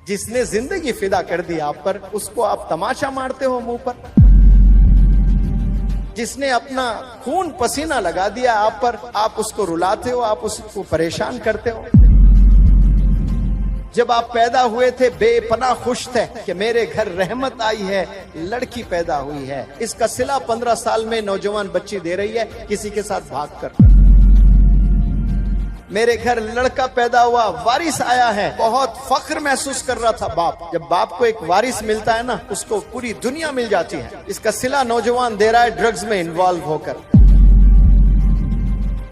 جس نے زندگی فدا کر دی آپ پر، اس کو آپ تماشا مارتے ہو منہ پر؟ جس نے اپنا خون پسینہ لگا دیا آپ پر، آپ اس کو رلاتے ہو، آپ اس کو پریشان کرتے ہو؟ جب آپ پیدا ہوئے تھے بے پناہ خوش تھے کہ میرے گھر رحمت آئی ہے، لڑکی پیدا ہوئی ہے، اس کا صلہ 15 سال میں نوجوان بچی دے رہی ہے کسی کے ساتھ بھاگ کر۔ میرے گھر لڑکا پیدا ہوا، وارث آیا ہے، بہت فخر محسوس کر رہا تھا باپ۔ جب باپ کو ایک وارث ملتا ہے نا، اس کو پوری دنیا مل جاتی ہے۔ اس کا صلہ نوجوان دے رہا ہے ڈرگز میں انوالو ہو کر۔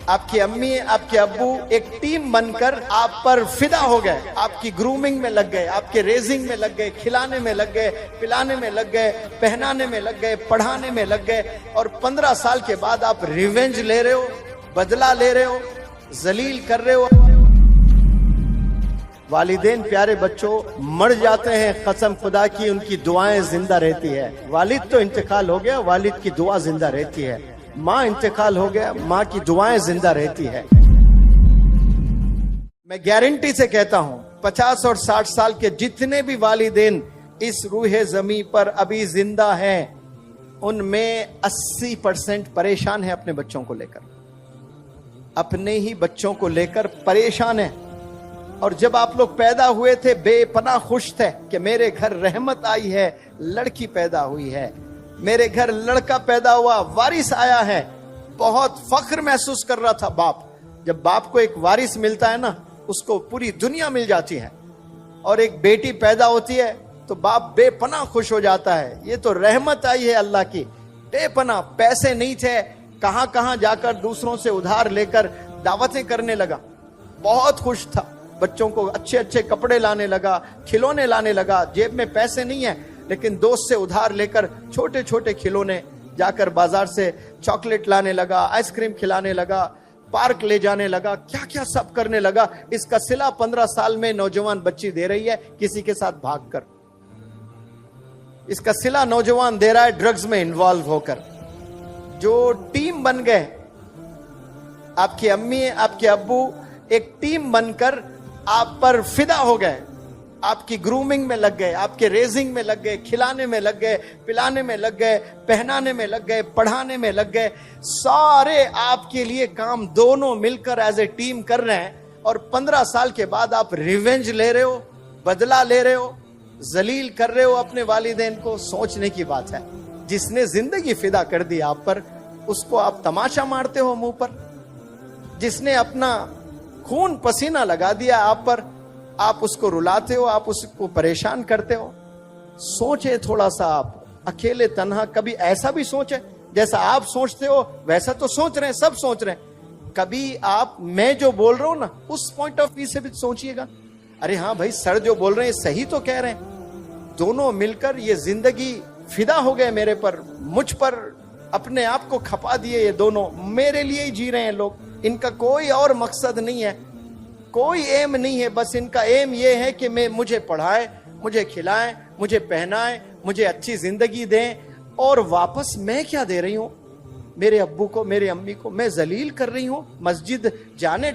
آپ کی امی، آپ کے ابو ایک ٹیم بن کر آپ پر فدا ہو گئے، آپ کی گرومنگ میں لگ گئے، آپ کے ریزنگ میں لگ گئے، کھلانے میں لگ گئے، پلانے میں لگ گئے، پہنانے میں لگ گئے، پڑھانے میں لگ گئے، اور 15 سال کے بعد آپ ریونج لے رہے ہو، بدلہ لے رہے ہو، ذلیل کر رہے ہو۔ والدین پیارے بچوں مر جاتے ہیں، قسم خدا کی ان کی دعائیں زندہ رہتی ہے۔ والد تو انتقال ہو گیا، والد کی دعا زندہ رہتی ہے۔ ماں انتقال ہو گیا، ماں کی دعائیں زندہ رہتی ہے۔ میں گارنٹی سے کہتا ہوں 50 اور 60 سال کے جتنے بھی والدین اس روح زمین پر ابھی زندہ ہیں، ان میں 80% پریشان ہیں اپنے بچوں کو لے کر، اپنے ہی بچوں کو لے کر پریشان ہیں۔ اور جب آپ لوگ پیدا ہوئے تھے بے پناہ خوش تھے کہ میرے گھر رحمت آئی ہے، لڑکی پیدا ہوئی ہے، میرے گھر لڑکا پیدا ہوا، وارث آیا ہے، بہت فخر محسوس کر رہا تھا باپ۔ جب باپ کو ایک وارث ملتا ہے نا، اس کو پوری دنیا مل جاتی ہے۔ اور ایک بیٹی پیدا ہوتی ہے تو باپ بے پناہ خوش ہو جاتا ہے، یہ تو رحمت آئی ہے اللہ کی۔ بے پناہ، پیسے نہیں تھے، کہاں کہاں جا کر دوسروں سے ادھار لے کر دعوتیں کرنے لگا، بہت خوش تھا، بچوں کو اچھے اچھے کپڑے لانے لگا، کھلونے لانے لگا، جیب میں پیسے نہیں ہیں لیکن دوست سے ادھار لے کر چھوٹے چھوٹے کھلونے، جا کر بازار سے چاکلیٹ لانے لگا، آئس کریم کھلانے لگا، پارک لے جانے لگا، کیا کیا سب کرنے لگا۔ اس کا صلہ 15 سال میں نوجوان بچی دے رہی ہے کسی کے ساتھ بھاگ کر۔ اس کا صلہ نوجوان دے رہا ہے ڈرگز میں انوالو ہو کر۔ جو ٹیم بن گئے، آپ کی امی، آپ کے ابو ایک ٹیم بن کر آپ پر فدا ہو گئے، آپ کی گرومنگ میں لگ گئے، آپ کے ریزنگ میں لگ گئے، کھلانے میں لگ گئے، پلانے میں لگ گئے، پہنانے میں لگ گئے، پڑھانے میں لگ گئے، سارے آپ کے لیے کام دونوں مل کر ایز اے ٹیم کر رہے ہیں۔ اور 15 سال کے بعد آپ ریونج لے رہے ہو، بدلہ لے رہے ہو، ذلیل کر رہے ہو اپنے والدین کو۔ سوچنے کی بات ہے، جس نے زندگی فدا کر دی آپ پر، اس کو آپ تماشا مارتے ہو منہ پر؟ جس نے اپنا خون پسینہ لگا دیا آپ پر، آپ اس کو رلاتے ہو، آپ اس کو پریشان کرتے ہو؟ سوچے تھوڑا سا آپ، اکیلے تنہا کبھی ایسا بھی سوچے؟ جیسا آپ سوچتے ہو ویسا تو سوچ رہے ہیں، سب سوچ رہے ہیں۔ کبھی آپ میں جو بول رہا ہوں نا، اس پوائنٹ آف ویو سے بھی سوچئے گا، ارے ہاں بھائی سر جو بول رہے ہیں صحیح تو کہہ رہے ہیں۔ دونوں مل کر یہ زندگی فدا ہو گئے میرے پر، مجھ پر اپنے آپ کو کھپا دیے، یہ دونوں میرے لیے ہی جی رہے ہیں لوگ۔ ان کا کوئی اور مقصد نہیں ہے، کوئی ایم نہیں ہے، بس ان کا ایم یہ ہے کہ مجھے پڑھائیں، مجھے کھلائیں، مجھے پہنائیں، مجھے اچھی زندگی دیں، اور واپس میں کیا دے رہی ہوں؟ میرے ابو کو، میرے امی کو میں ذلیل کر رہی ہوں، مسجد جانے